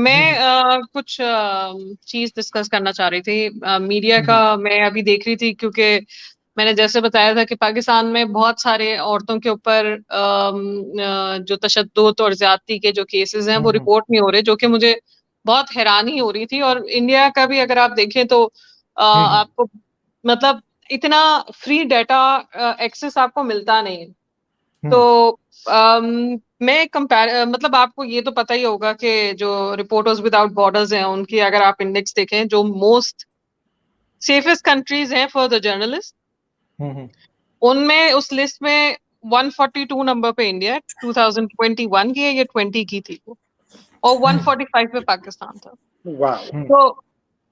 मैं कुछ चीज डिस्कस करना चाह रही थी मीडिया का। मैं अभी देख रही थी क्योंकि मैंने जैसे बताया था कि पाकिस्तान में बहुत सारे औरतों के ऊपर जो तशद्दुद और ज्यादती के जो केसेस हैं वो रिपोर्ट नहीं हो रहे, जो कि मुझे बहुत हैरानी हो रही थी। और इंडिया का भी अगर आप देखें तो आपको मतलब इतना फ्री डाटा एक्सेस आपको मिलता नहीं है। तो मैं कंपेयर मतलब आपको ये तो पता ही होगा कि जो रिपोर्टर्स विदाउट बॉर्डर्स हैं उनकी अगर आप इंडेक्स देखें, जो मोस्ट सेफेस्ट कंट्रीज हैं फॉर द जर्नलिस्ट, उनमें उस लिस्ट में 142 नंबर पे इंडिया 2021 की है, ये 20 की थी वो, और 145 पे पाकिस्तान था। वाह, तो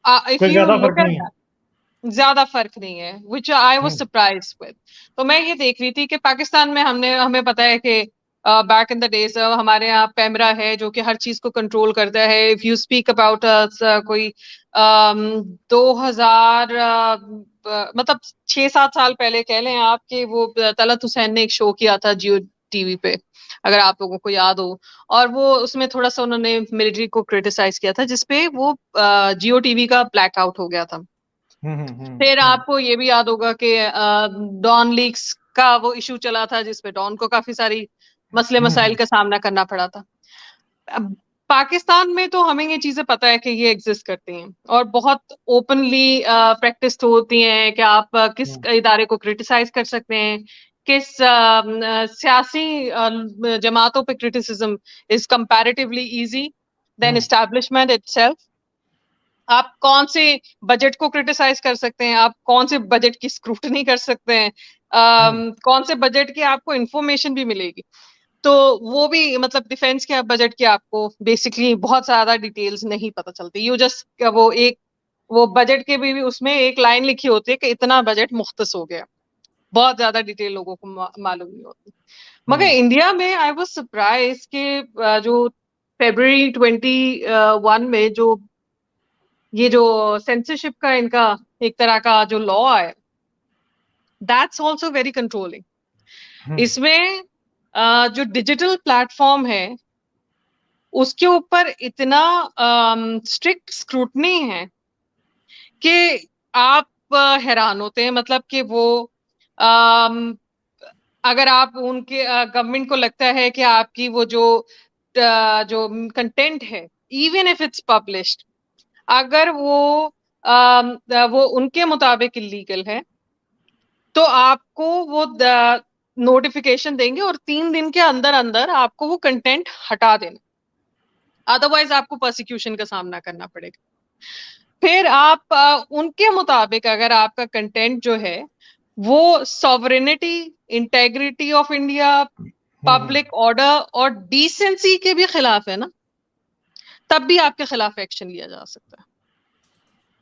इफ कोई यू ज्यादा लुक फर्क नहीं एट, है। ज्यादा फर्क नहीं है, विच आई वाज सरप्राइज्ड विद। तो मैं ये देख रही थी कि पाकिस्तान में हमें पता है कि बैक इन द डेज हमारे यहाँ पैमरा है जो कि हर चीज को कंट्रोल करता है। इफ यू स्पीक अबाउट कोई 2000 मतलब 6-7 साल पहले कह लें आप कि वो तलत हुसैन ने एक शो किया था जियो टीवी पे, अगर आप लोगों को याद हो। और वो उसमें थोड़ा सा उन्होंने मिलिट्री को क्रिटिसाइज किया था, जिसपे वो जियो टीवी का ब्लैकआउट हो गया था। फिर आपको ये भी याद होगा कि डॉन लीक्स का वो इशू चला था, जिसपे डॉन को काफी सारी मसले मसाइल का सामना करना पड़ा था। अब पाकिस्तान में तो हमें ये चीजें पता है कि ये एग्जिस्ट करती हैं और बहुत ओपनली प्रैक्टिस होती हैं कि आप किस इदारे को क्रिटिसाइज कर सकते हैं, किस सियासी जमातों पे criticism is comparatively easy than establishment itself. आप कौन से बजट को क्रिटिसाइज कर सकते हैं, आप कौन से बजट की स्क्रूटनी कर सकते हैं, कौन से बजट की आपको इंफॉर्मेशन भी मिलेगी। तो वो भी मतलब डिफेंस के बजट की आपको बेसिकली बहुत ज्यादा डिटेल्स नहीं पता चलती। यू जस्ट वो बजट के भी उसमें एक लाइन लिखी होती है कि इतना बजट मुख्तस हो गया, बहुत ज्यादा डिटेल लोगों को मालूम नहीं होती। मगर इंडिया में आई वाज सरप्राइज कि जो February 21 में जो ये जो सेंसरशिप का इनका एक तरह का जो लॉ है, दैट्स ऑल्सो वेरी कंट्रोलिंग। इसमें जो डिजिटल प्लेटफॉर्म है उसके ऊपर इतना स्ट्रिक्ट स्क्रूटनी है कि आप हैरान होते हैं। मतलब कि वो अम, अगर आप उनके गवर्नमेंट को लगता है कि आपकी वो जो कंटेंट है, इवन इफ इट्स पब्लिश्ड, अगर वो उनके मुताबिक इलीगल है, तो आपको वो नोटिफिकेशन देंगे और 3 दिन के अंदर अंदर आपको वो कंटेंट हटा देना, अदरवाइज आपको प्रोसिक्यूशन का सामना करना पड़ेगा। फिर आप उनके मुताबिक अगर आपका कंटेंट जो है वो sovereignty, integrity of India, public order और डिसेंसी के भी खिलाफ है ना, तब भी आपके खिलाफ एक्शन लिया जा सकता है।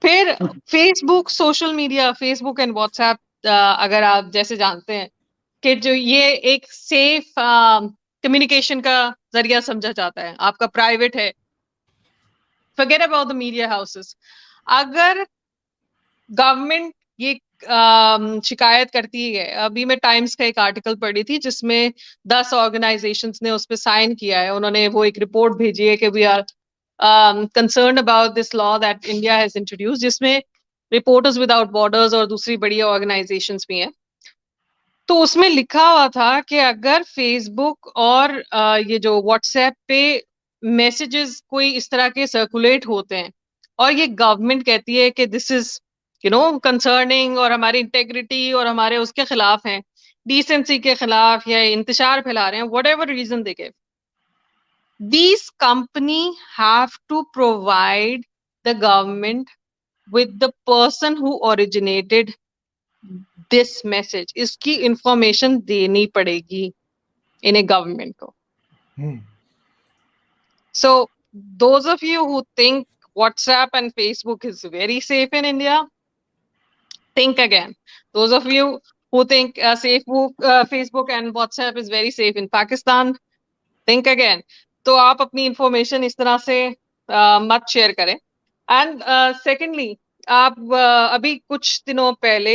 फिर Facebook, social media, Facebook and WhatsApp, अगर आप जैसे जानते हैं कि जो ये एक सेफ कम्युनिकेशन का जरिया समझा जाता है, आपका प्राइवेट है, forget about the media houses. अगर गवर्नमेंट ये शिकायत करती है, अभी मैं टाइम्स का एक आर्टिकल पढ़ी थी जिसमें 10 ऑर्गेनाइजेशंस ने उस पर साइन किया है, उन्होंने वो एक रिपोर्ट भेजी है कि we are concerned about this law that India has introduce, जिसमें रिपोर्टर्स विदाउट बॉर्डर्स और दूसरी बड़ी ऑर्गेनाइजेशंस भी हैं। तो उसमें लिखा हुआ था कि अगर फेसबुक और ये जो व्हाट्सएप पे मैसेजेस कोई इस तरह के सर्कुलेट होते हैं और ये गवर्नमेंट कहती है कि दिस इज कंसर्निंग और हमारी इंटेग्रिटी और हमारे उसके खिलाफ हैं, डिसेंसी के खिलाफ या इंतशार फैला रहे हैं, whatever reason they give, these company have to provide the government with the person who originated this message। इसकी इंफॉर्मेशन देनी पड़ेगी इन्हें, गवर्नमेंट को। So those of you who think WhatsApp and Facebook is very safe in India, think again. Those of you who think Facebook and WhatsApp is very safe in Pakistan, think again. तो आप अपनी information इस तरह से मत share करें। And secondly, आप अभी कुछ दिनों पहले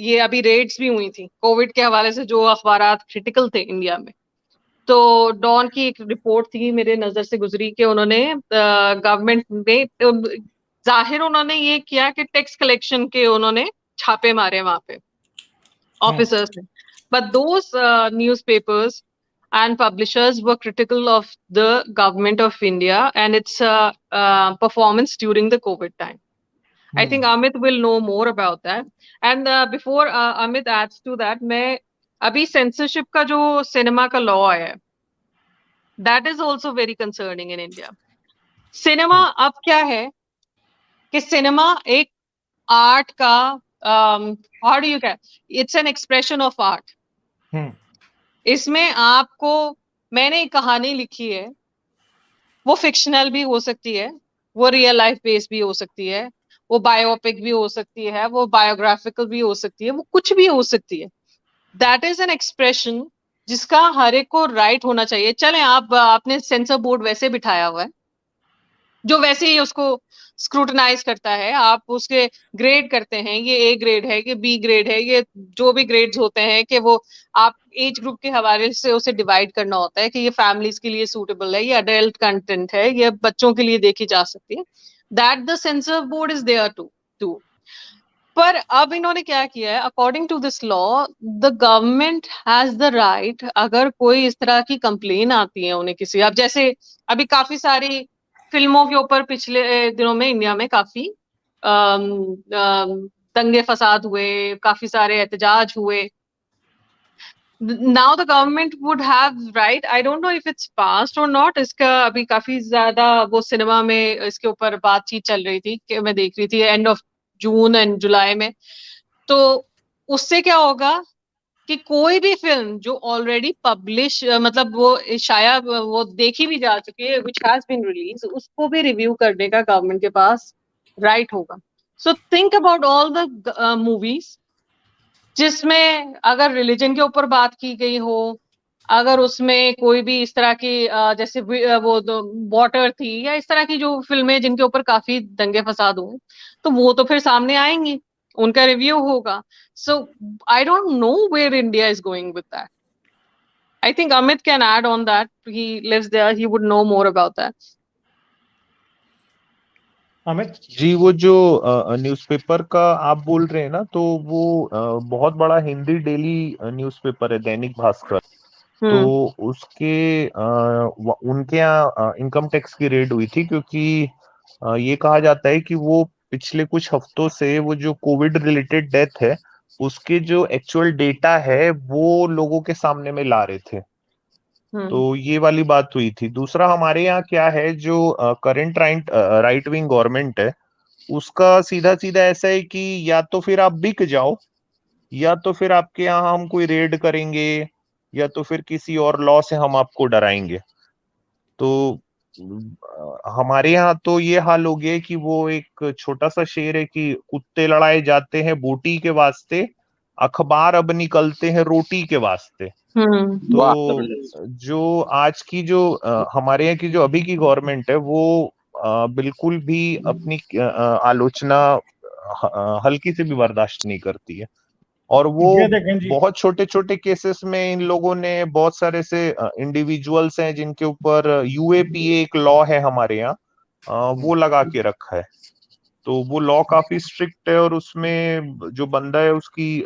ये अभी रेड्स भी हुई थी कोविड के हवाले से, जो अखबारात क्रिटिकल थे इंडिया में, तो डॉन की एक रिपोर्ट थी मेरे नजर से गुजरी कि उन्होंने गवर्नमेंट ने जाहिर उन्होंने ये किया कि टैक्स कलेक्शन के उन्होंने छापे मारे वहां पे ऑफिसर्स ने, but those newspapers and publishers were critical of the government of India and its performance during the COVID time. I think Amit will know more about that. And before Amit adds to that, मैं अभी censorship का जो cinema का law है, that is also very concerning in India. Cinema अब क्या है कि सिनेमा एक आर्ट का how do you get? It's an expression of art. इसमें आपको, मैंने एक कहानी लिखी है, वो फिक्शनल भी हो सकती है, वो रियल लाइफ बेस्ड भी हो सकती है, वो बायोपिक भी हो सकती है, वो बायोग्राफिकल भी हो सकती है, वो कुछ भी हो सकती है. दैट इज एन एक्सप्रेशन जिसका हर एक को राइट होना चाहिए. चले आपने सेंसर बोर्ड वैसे बिठाया हुआ है जो वैसे ही उसको स्क्रूटनाइज करता है, आप उसके ग्रेड करते हैं, ये ए ग्रेड है, ये बी ग्रेड है, ये जो भी ग्रेड्स होते हैं कि वो आप एज ग्रुप के हवाले से उसे डिवाइड करना होता है कि ये फैमिलीज के लिए सूटेबल है, ये अडल्ट कंटेंट है, ये बच्चों के लिए देखी जा सकती है. That the censor board is there to do. पर अब इन्होंने क्या किया है, according to this law the government has the right, अगर कोई इस तरह की कंप्लेन आती है उन्हें किसी, अब जैसे अभी काफी सारी फिल्मों के ऊपर पिछले दिनों में इंडिया में काफी दंगे फसाद हुए, काफी सारे एहतजाज हुए. Now the government would have right, I don't know if it's passed और नॉट, इसका अभी काफी ज्यादा वो सिनेमा में इसके ऊपर बातचीत चल रही थी कि मैं देख रही थी एंड ऑफ जून एंड जुलाई में. तो उससे क्या होगा कि कोई भी फिल्म जो ऑलरेडी पब्लिश मतलब वो शायद वो देखी भी जा चुकी है, which has been released, उसको भी रिव्यू करने का गवर्नमेंट के पास राइट होगा. So think about all the movies जिसमें अगर रिलीजन के ऊपर बात की गई हो, अगर उसमें कोई भी इस तरह की जैसे वो वाटर थी या इस तरह की जो फिल्में जिनके ऊपर काफी दंगे फसाद हुए, तो वो तो फिर सामने आएंगी, उनका रिव्यू होगा. So I don't know where India is going with that. I think Amit can add on that, he lives there, he would know more about that. Amit ji, वो जो न्यूज़पेपर का आप बोल रहे हैं ना, तो वो बहुत बड़ा हिंदी डेली न्यूज़पेपर है, दैनिक भास्कर. तो उसके उनके यहाँ इनकम टैक्स की रेड हुई थी, क्योंकि ये कहा जाता है कि वो पिछले कुछ हफ्तों से वो जो कोविड रिलेटेड डेथ है उसके जो एक्चुअल डेटा है वो लोगों के सामने में ला रहे थे. तो ये वाली बात हुई थी. दूसरा, हमारे यहाँ क्या है, जो करंट राइट विंग गवर्नमेंट है उसका सीधा सीधा ऐसा है कि या तो फिर आप बिक जाओ, या तो फिर आपके यहाँ हम कोई रेड करेंगे, या तो फिर किसी और लॉ से हम आपको डराएंगे. तो हमारे यहाँ तो ये हाल हो गया है कि वो एक छोटा सा शेर है कि कुत्ते लड़ाए जाते हैं बोटी के वास्ते, अखबार अब निकलते हैं रोटी के वास्ते. तो जो आज की जो हमारे यहाँ की जो अभी की गवर्नमेंट है वो बिल्कुल भी अपनी आलोचना हल्की से भी बर्दाश्त नहीं करती है. और वो बहुत छोटे छोटे केसेस में इन लोगों ने बहुत सारे से इंडिविजुअल्स हैं जिनके ऊपर यूएपीए एक लॉ है हमारे यहाँ, वो लगा के रखा है. तो वो लॉ काफी स्ट्रिक्ट है और उसमें जो बंदा है उसकी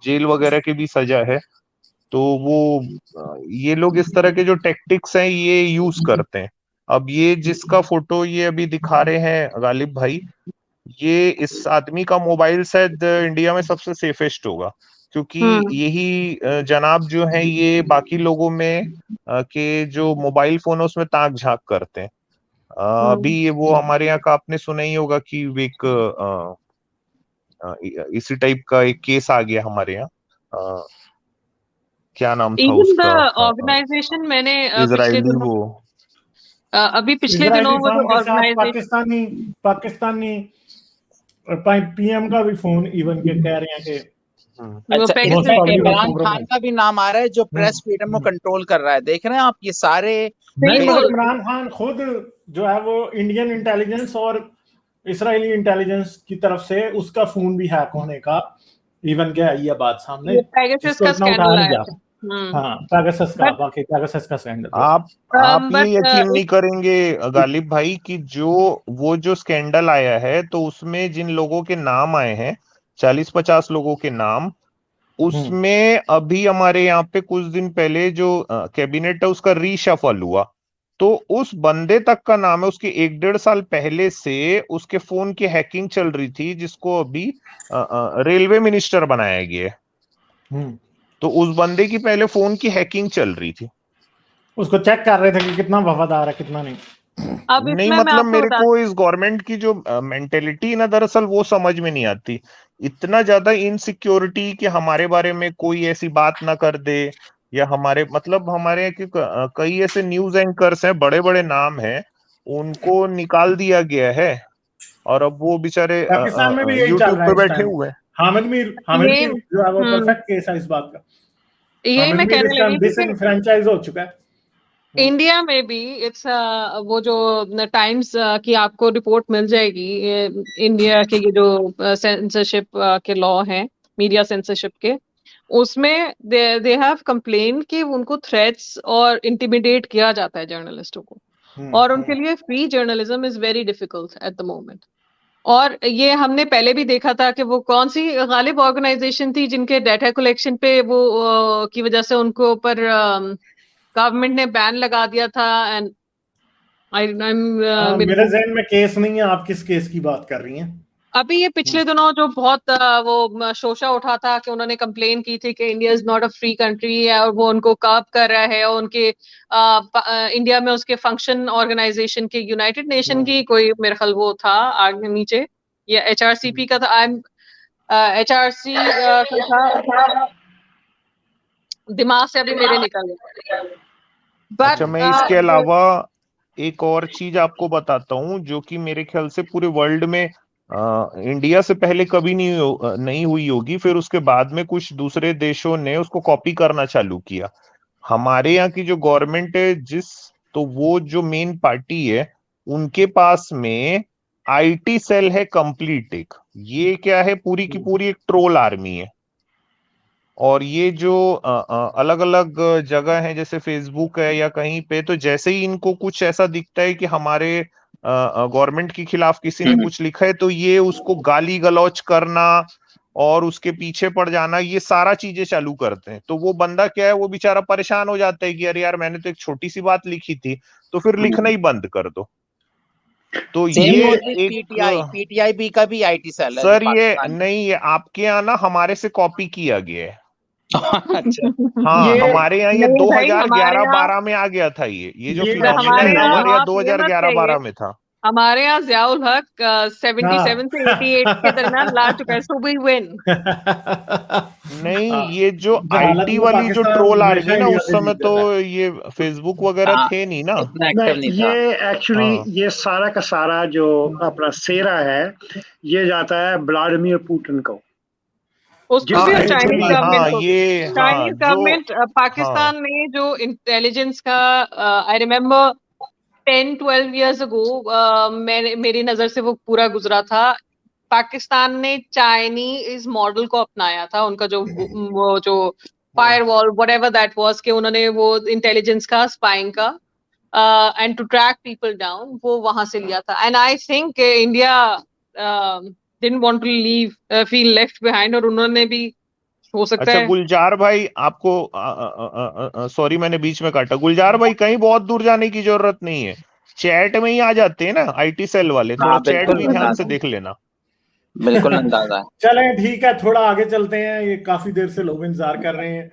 जेल वगैरह की भी सजा है. तो वो ये लोग इस तरह के जो टैक्टिक्स हैं ये यूज करते हैं. अब ये जिसका फोटो ये अभी दिखा रहे हैं गालिब भाई, ये इस आदमी का मोबाइल शायद इंडिया में सबसे सेफेस्ट होगा, क्योंकि यही जनाब जो है ये बाकी लोगों में के जो मोबाइल फोन है उसमें ताक झांक करते हैं. अभी ये वो हमारे यहाँ का आपने सुना ही होगा कि एक इसी टाइप का एक केस आ गया हमारे यहाँ. क्या नाम था उसका, ऑर्गेनाइजेशन मैंने इजरायली वो अभी पिछले दिनों वो जो ऑर्गेनाइजेशन पाकिस्तानी पीएम का भी फोन इवन के कह रहे हैं कि अच्छा, इसमें इमरान खान का भी नाम आ रहा है जो प्रेस फ्रीडम को कंट्रोल कर रहा है. देख रहे हैं आप ये सारे. नहीं, इमरान खान खुद जो है वो इंडियन इंटेलिजेंस और इजरायली इंटेलिजेंस की तरफ से उसका फोन भी हैक होने का इवन क्या है ये बात सामने, पेगासस का स्कैंडल आया था. हाँ, पेगासस का, बाकी पेगासस का स्कैंडल। आप ये यकीन नहीं करेंगे गालिब भाई कि वो जो स्कैंडल आया है, तो उसमें जिन लोगों के नाम आए हैं 40-50 लोगों के नाम, उसमें अभी हमारे यहाँ पे कुछ दिन पहले जो कैबिनेट है उसका रीशफल हुआ, तो उस बंदे तक का नाम है, उसके 1-1.5 साल पहले से उसके फोन की हैकिंग चल रही थी, जिसको अभी रेलवे मिनिस्टर बनाया गया है। तो उस बंदे की पहले फोन की हैकिंग चल रही थी, उसको चेक कर रहे थे कि कितना वफादार है कितना नहीं। अब नहीं मतलब मेरे को इस गवर्नमेंट की जो मेंटेलिटी ना, दरअसल वो समझ में नहीं आती। इतना ज्यादा इनसिक्योरिटी कि हमारे बारे में कोई ऐसी बात ना कर दे, या हमारे मतलब हमारे कई ऐसे न्यूज एंकर्स हैं, बड़े बड़े नाम हैं, उनको निकाल दिया गया है, और अब वो बेचारे यूट्यूब पे बैठे हुए हैं। हामिद मीर जो है वो परफेक्ट केस है इस बात का। ये मैं कहने लगी डिसएनफ्रेंचाइज हो चुका है इंडिया में भी। इट्स वो जो टाइम्स की आपको रिपोर्ट मिल जाएगी, इंडिया के ये जो सेंसरशिप के लॉ हैं, मीडिया सेंसरशिप के, उसमें दे हैव कंप्लेन कि उनको थ्रेट्स और इंटिमिडेट किया जाता है जर्नलिस्टों को, और उनके लिए free journalism is very difficult at the moment. और ये हमने पहले भी देखा था कि वो कौन सी गालिब ऑर्गेनाइजेशन थी जिनके डाटा कलेक्शन पे वो की वजह से उनको ऊपर गवर्नमेंट ने बैन लगा दिया था। एंड मेरे ज़हन में केस नहीं है, आप किस केस की बात कर रही हैं? अभी ये पिछले दिनों जो बहुत वो शोशा उठा था कि उन्होंने कंप्लेन की थी कि India is not a free country है, और वो उनको कर्ब कर रहा है, और उनके इंडिया में उसके फंक्शन ऑर्गेनाइजेशन के यूनाइटेड नेशन की कोई मेरे ख्याल वो था आगे नीचे, या एचआरसीपी का था, एचआरसी का था, दिमाग से अभी मेरे निकल गया। अच्छा, मैं इसके अलावा एक और चीज आपको बताता हूँ जो कि मेरे ख्याल से पूरे वर्ल्ड में इंडिया से पहले कभी नहीं हुई होगी, फिर उसके बाद में कुछ दूसरे देशों ने उसको कॉपी करना चालू किया। हमारे यहाँ की जो गवर्नमेंट है तो वो जो मेन पार्टी है उनके पास में आईटी सेल है कंप्लीट एक। ये क्या है, पूरी की पूरी एक ट्रोल आर्मी है। और ये जो अलग अलग जगह है जैसे फेसबुक है या कहीं पे, तो जैसे ही इनको कुछ ऐसा दिखता है कि हमारे गवर्नमेंट के खिलाफ किसी ने कुछ लिखा है, तो ये उसको गाली गलौज करना और उसके पीछे पड़ जाना, ये सारा चीजें चालू करते हैं। तो वो बंदा क्या है, वो बेचारा परेशान हो जाता है कि अरे यार मैंने तो एक छोटी सी बात लिखी थी, तो फिर लिखना ही बंद कर दो। तो ये एक पीटीआई भी का भी आईटी सेल है सर, ये नहीं, ये आपके यहाँ ना हमारे से कॉपी किया गया है। अच्छा, हाँ, हमारे यहाँ ये 2011-12 में आ गया था। ये जो फिनोमिना है वो 2011-12 में था। हमारे यहाँ ज़ियाउल हक 77 से 88 के दरमियान ला चुका है, सो वी विन। नहीं, ये जो आईटी वाली जो ट्रोल आ रही है ना, उस समय तो ये फेसबुक वगैरह थे नहीं ना, ये एक्चुअली ये सारा का सारा जो अपना सेरा है, ये जाता है व्लादिमीर पुतिन को। उसको भी चाइनीज गवर्नमेंट को, चाइनीज हाँ, गवर्नमेंट पाकिस्तान में जो इंटेलिजेंस का, आई रिमेम्बर 10-12 years ago, मेरी नजर से वो पूरा गुजरा था। पाकिस्तान ने चाइनीज मॉडल को अपनाया था, उनका वो जो फायरवॉल व्हाटएवर दैट वाज, कि उन्होंने वो इंटेलिजेंस का, स्पाइंग का, and to track people down, वो वहां से लिया था। And I think India didn't want to leave, feel left behind, और उन्होंने भी हो सकता है। गुलजार भाई आपको सॉरी मैंने बीच में काटा। गुलजार भाई, कहीं बहुत दूर जाने की जरूरत नहीं है, चैट में ही आ जाते हैं ना आईटी सेल वाले, थोड़ा चैट भी ध्यान से देख लेना। बिल्कुल अंदाजा है। चलें ठीक है, थोड़ा आगे चलते हैं, ये काफी देर से लोग इंतजार कर रहे हैं।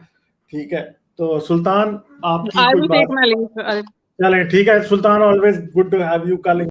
ठीक है, तो सुल्तान आपकी कोई बात? चलें ठीक है Sultan, always good to have you कल।